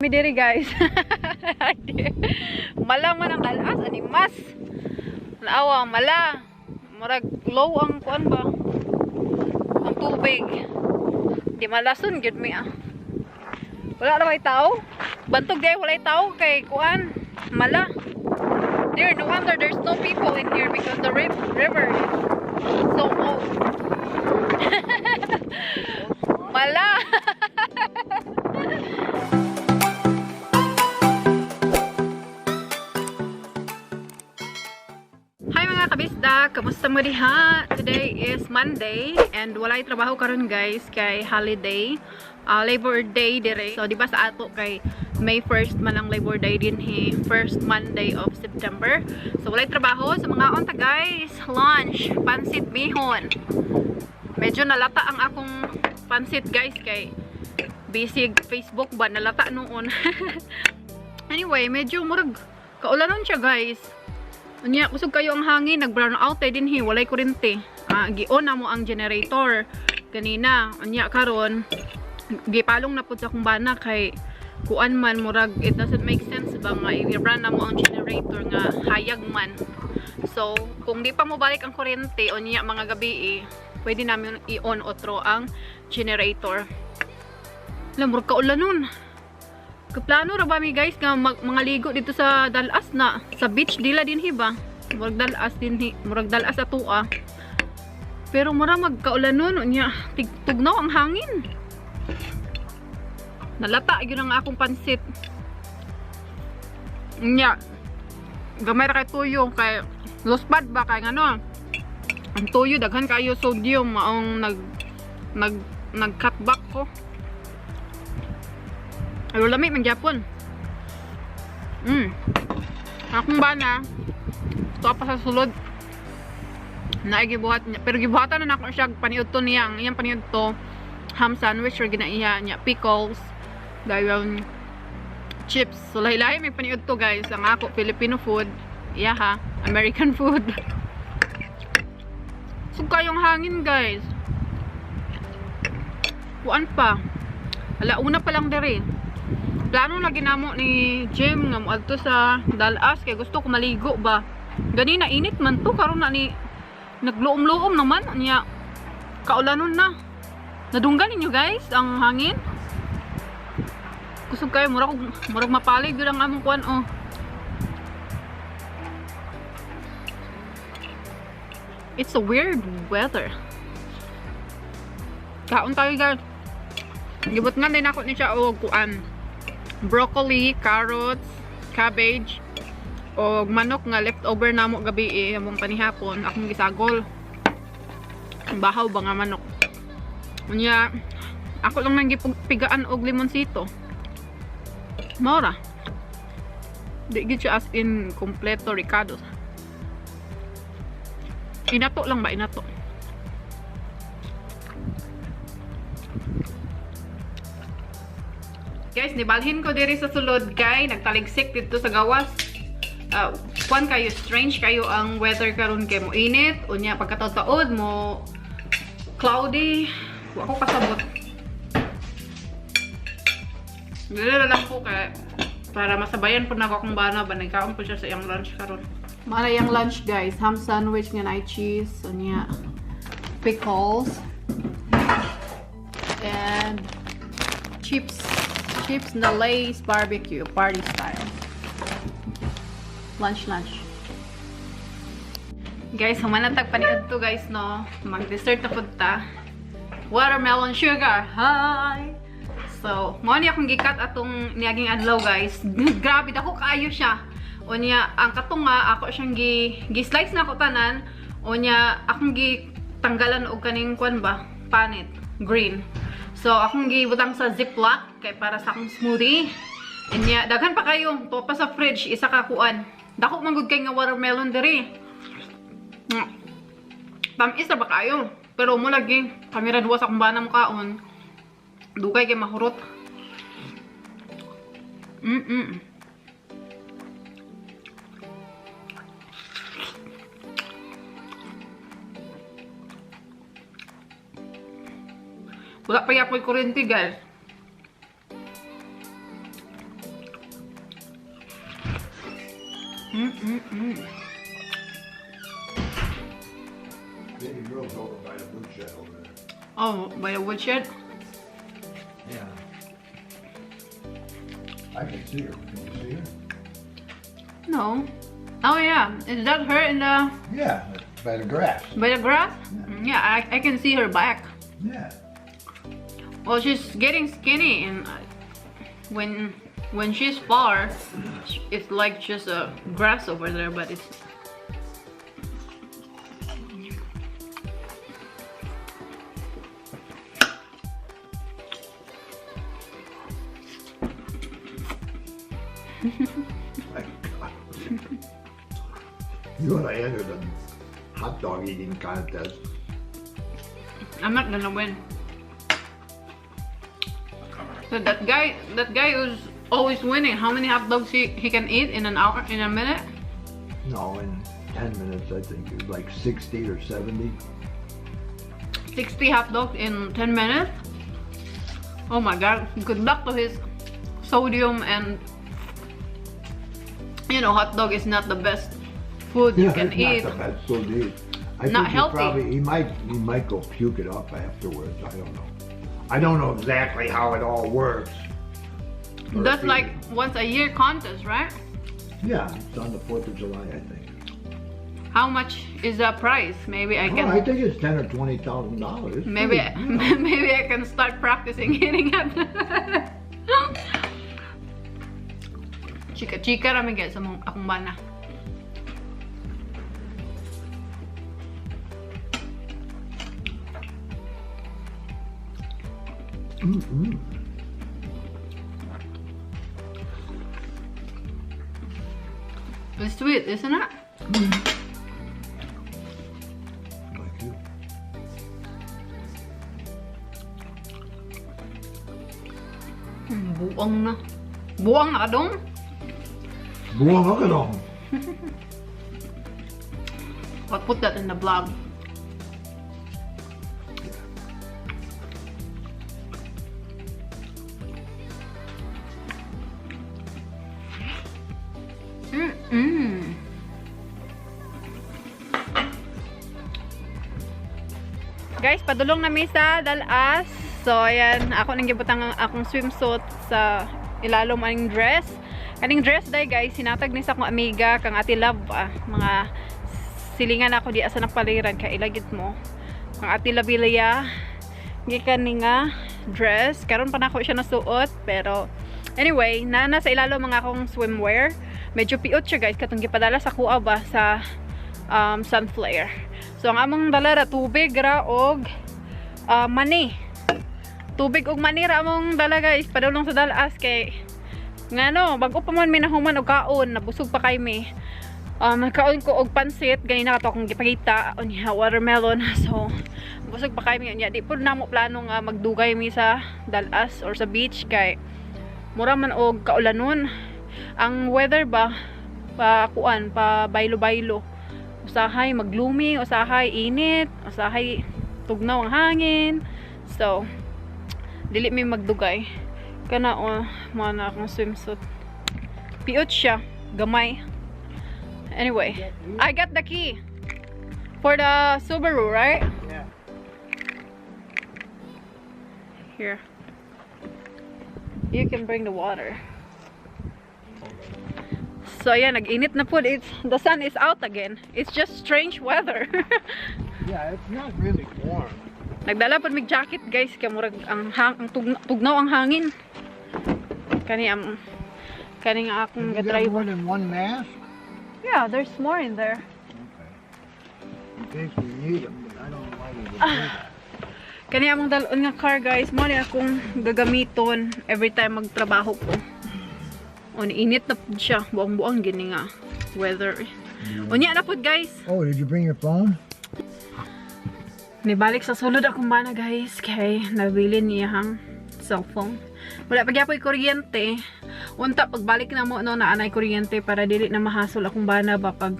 mi diri guys. Mala man ang Dal.As ani mas. Naawa mala. Murag low ang kuan ba? Ang tubig. Di malason gid mi ah. Wala na may tao. Bantog day wala tao kay kuan. Mala. There, no wonder there's no people in here because the river is so old. Mala. Hi mga kabisda, kamusta mo diha? Today is Monday and walay trabaho karon guys kay holiday, Labor Day dire. So di ba sa ato kay May 1st man ang Labor Day din he, first Monday of September. So walay trabaho sa mga unta guys. Lunch, pansit bihon. Medyo nalata ang akong pansit guys kay busy Facebook ba nalata noon. Anyway, medyo murag kaulanon siya guys. Unya kusog kayo ang hangin, nag brown out din hi, walay kuryente. Gi-on na mo ang generator kanina. Unya karon gipalong na pud sa akong bana kay kuan man murag it doesn't make sense ba nga i-run na mo ang generator nga hayag man. So kung di pa mo balik ang kuryente unya mga gabi pwede namin i-on otro ang generator. Alam murag kaulan nun. Kaplano ra ba mi guys nga mga ligo dito sa Dal.As na sa beach dila din hiba. Murag Dal.As din hi, murag Dal.As atua. Pero mura magkaulan nun unya tugnaw ang hangin. Nalata yun ang akong pansit. Nya gamay ra kay tuyo kay lospad ba kay ano. Ang tuyo daghan kayo sodium maong nag-cut back ko. Ay lami man gyapon. Akong bana to pa sa sulod. Na gibuhat niya pero gibuhatan na nako siya paniud to niya. Ang iyang paniud to ham sandwich or ginaiya niya pickles. Dayon chips. So lahi-lahi may paniud to guys. Ang ako Filipino food. Yeah ha, American food. So kayong hangin guys. Kuan pa. Alauna pa lang dere. Plano na ginamo ni Jim nga moadto sa Dal.As kay gusto ko maligo ba. Gani na init man to karon na ni nagluom-luom naman niya. Kaulanon na. Nadunggan ninyo guys ang hangin. Kusog kayo murag mapalig gyud ang among kuan oh. It's a weird weather. Kaon tayo guys. Gibot nga din ako ni siya og kuan. Broccoli, carrots, cabbage og manok nga leftover namo gabi among panihapon akong gisagol. Bahaw ba nga manok. Unya ako lang nang gipigaan og limonsito. Mora. Di gid siya as in kompleto ricados. Inato lang ba inato? Guys, nibalhin ko diri sa sulod kay nagtaligsik dito sa gawas. Kuan kayo strange kayo ang weather karon kay mo init unya pagkataod mo cloudy. Wa ko kasabot. Dili lang po kay para masabayan po na ako akong bana ba nagkaon po siya sa iyang lunch karon. Mara yung lunch guys, ham sandwich nga na cheese, unya pickles and chips na Lay's barbecue party style. Lunch. Guys, humanatag paniad to guys no. Mag-dessert na pud ta. Watermelon sugar. Hi. So, mo ni akong gikat atong niaging adlaw guys. Grabe dako kaayo siya. Unya ang katong nga ako siyang gi-slice na ako tanan. Unya akong gitanggalan og kaning kwan ba? Panit, green. So akong gibutang sa ziplock kay para sa akong smoothie. Unya daghan pa kayo to pa sa fridge isa ka kuan. Dako man gud kay nga watermelon diri. Tamis na ba kayo? Pero mo lagi kamera duwa sa akong bana mo kaon. Dugay kay mahurot. Wala pa yapoy kuryente guys. Baby girl's over by the woodshed over there. Oh, by the woodshed? Yeah. I can see her. Can you see her? No. Oh yeah, is that her in the... Yeah, by the grass. By the grass? Yeah. Yeah, I can see her back. Yeah. Well, she's getting skinny, and when she's far, it's like just a grass over there, but it's... My God. You want to enter the hot dog eating contest? I'm not gonna win. So that guy who's always winning, how many hot dogs he can eat in an hour, in a minute? No, in 10 minutes I think it was like 60 or 70. 60 hot dogs in 10 minutes? Oh my god, good luck to his sodium, and you know, hot dog is not the best food you can eat. Not the best food to eat. I Not think healthy. he might go puke it up afterwards. I don't know. I don't know exactly how it all works. Or That's if like once a year contest, right? Yeah, it's on the 4th of July, I think. How much is the price? Maybe I can. I think it's $10,000 or $20,000. Maybe maybe I can start practicing hitting it. Chika rami guys sa akong bana. It's sweet, isn't it? Like you. Buang na. Buang na dong. Buwang ako dong. I'll put that in the vlog. Guys, padulong na mi sa Dal.As. So, ayan, ako nang gibutang akong swimsuit sa ilalom aning dress. Kaning dress day guys, sinatag ni sa akong amiga kang Ate Love, mga silingan ako di asa napaliran ka ilagit mo. Kang Ate Labilia, gikan ni nga dress. Karon pa nako siya nasuot, pero anyway, nasa ilalom mga akong swimwear. Medyo piot siya guys, katong gipadala sa kuha ba sa sunflare. So ang among dala ra tubig ra og mani. Tubig og mani ra among dala guys, padulong sa Dal.As kay ngano, bago pa man minahuman og kaon, nabusog pa kay mi. Nagkaon ko og pansit, ganina ka to akong gipakita, unya watermelon. So busog pa kay mi unya, di pud namo plano nga magdugay mi sa Dal.As or sa beach kay mura man og kaulanon. Ang weather ba pa kuan pa baylo-baylo. Usahay maglumi, usahay init, usahay tugnaw ang hangin. So dili mi magdugay. Kana mo na akong swimsuit. Piot siya, gamay. Anyway, I got the key for the Subaru, right? Yeah. Here. You can bring the water. So yeah, nag-init na po. The sun is out again. It's just strange weather. Yeah, it's not really warm. Nagdala po mig jacket guys, kay murag ang tugnaw ang hangin. Kani nga akong You got gatry. more than one mask? Yeah, there's more in there. Okay. In case we need them, but I don't know why we would do that. Kani among dalon nga car guys, mo ni akong gagamiton every time magtrabaho ko. On init na pud siya, buang-buang gini nga weather. Unya na pud guys. Oh, did you bring your phone? Nibalik sa sulod akong bana guys, kay nabili niya hang cellphone. Wala pa gyapon kuryente. Unta pagbalik na mo no na anay kuryente para dili na mahasol akong bana ba pag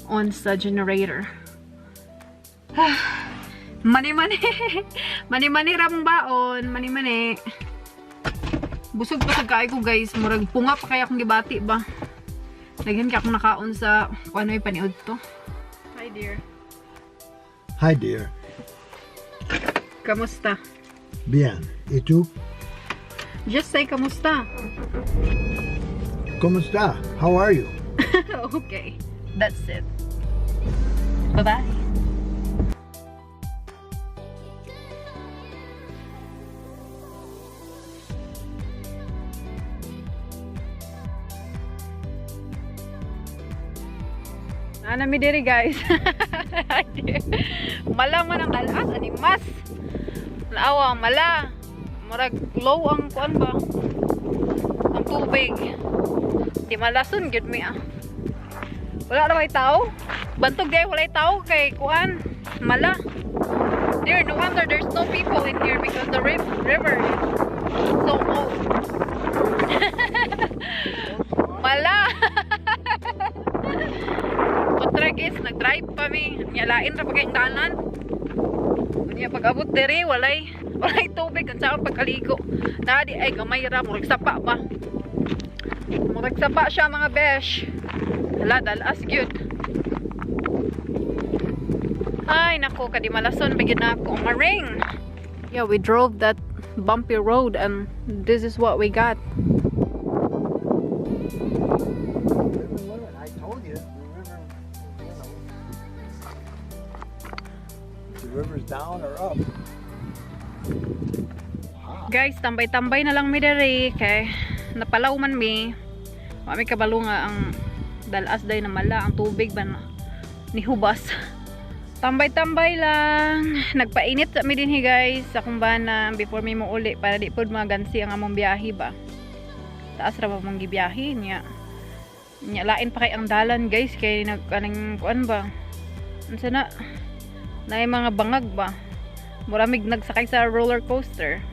on sa generator. Mani-mani. Mani-mani ramong baon, mani-mani. Busog kay ko guys, murag punga pa kaya akong gibati ba. Lagyan ka akong nakaon sa kung ano yung paniod to. Hi dear. Hi, dear. Kamusta? Bien. ¿Y tú? Just say kamusta. ¿Cómo está? How are you? Okay. That's it. Bye-bye. Anami diri guys. Mala man ang Dal.As ani mas. Naawa ang mala. Murag low ang kuan ba? Ang tubig. Di malason gud mi ah. Wala ra may tao. Bantog day wala tao kay kuan. Mala. There, no wonder there's no people in here because the river is so old. Mala. Guys, nag-drive pa mi. Nyalain ra pagay dalan. Unya pag-abot diri walay tubig ang saka pagkaligo. Nadi ay gamay ra murag sapa ba. Murag sapa siya mga besh. Hala Dal.As gyud. Ay nako kadi malason bigyan na ako maring. Yeah, we drove that bumpy road and this is what we got. River's down or up. Guys, tambay-tambay na lang mi diri kay napalaw man mi. Wa mi kabalo nga ang Dal.As day na mala ang tubig ba na nihubas. Tambay-tambay lang. Nagpainit sa mi dinhi guys sa kumbana before mi mo uli para di pod magansi ang among biyahe ba. Taas ra ba mong gibiyahe niya. Nya lain pa kay ang dalan guys kay nagkanang kuan ba. Unsa na? Na yung mga bangag ba? Muramig nagsakay sa roller coaster.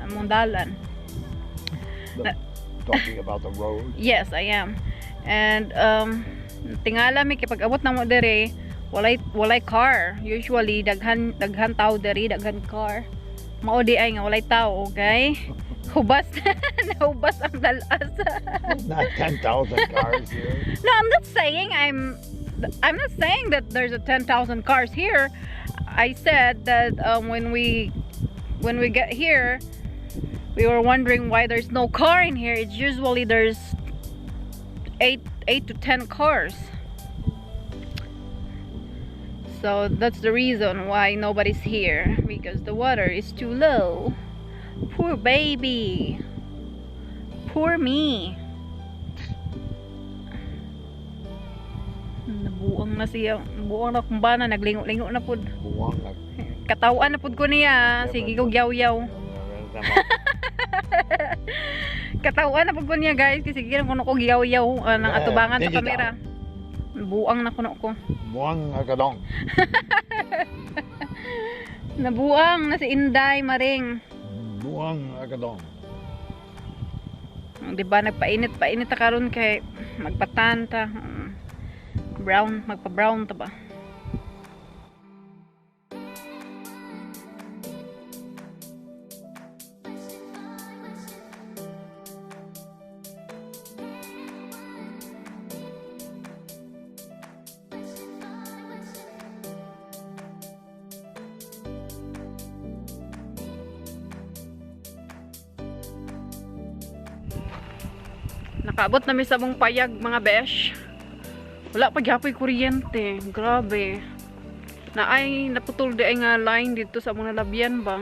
Among dalan. Talking about the road? Yes, I am. And tingala mi kay pag-abot na mo dere, walay car. Usually daghan tao dere, daghan car. Mao di ay nga walay tao, okay? Hubas nahubas ang Dal.As. Not 10,000 cars here. No, I'm not saying not saying that there's a 10,000 cars here. I said that when we get here, we were wondering why there's no car in here. It's usually there's 8 to 10 cars. So that's the reason why nobody's here, because the water is too low. Poor baby. Poor me. Nabuang na siya. Buang na kumbana. Naglingo-lingo na pud. Buwang na. Katawan na pud ko niya. Sige ko yaw-yaw. Katawan na pud ko niya guys. Kasi sige ko yaw-yaw ng atubangan sa kamera. Buang na kuno ko. Buwang agadong. Nabuang na si Inday Maring. Buwang agadong. Diba nagpainit ta karon kay magpatanta. Brown, magpa-brown ta ba? Nakaabot na mi sa mong payag mga besh. Wala pa gyapoy kuryente. Grabe. Naay naputol di ay nga line dito sa mga labyan ba.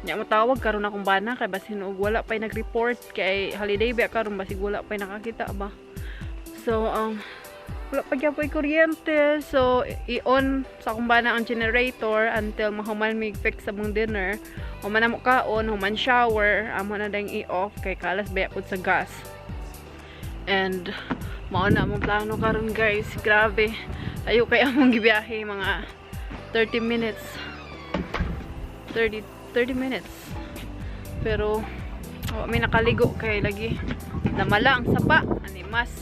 Nya matawag karon akong bana kay basin og wala pa nag-report kay holiday ba karon basig wala pa nakakita ba. So wala pa gyapoy kuryente. So i-on sa akong bana ang generator until mahuman mig fix sa mong dinner. Human na mo kaon, human shower, amo na dang i-off kay kalas ba pud sa gas. And mao na among plano karon guys. Grabe. Ayo kay among gibiyahe mga 30 minutes. 30 minutes. Pero may nakaligo kay lagi namala ang sapa ani mas.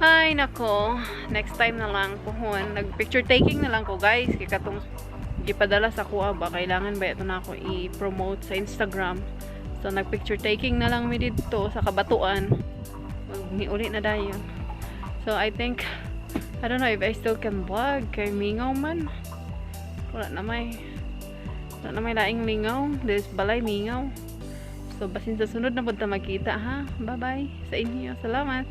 Hay nako. Next time na lang puhon. Nag-picture taking na lang ko guys. Kay katong gipadala sa kuha ba kailangan ba ito na ako i-promote sa Instagram. So nag-picture taking na lang mi dito sa kabatuan. Ni uli na dayon. So I think, I don't know if I still can vlog kay mingaw man. Wala na may laing lingaw. There's balay mingaw. So basin sa sunod na punta makita ha. Bye bye sa inyo. Salamat.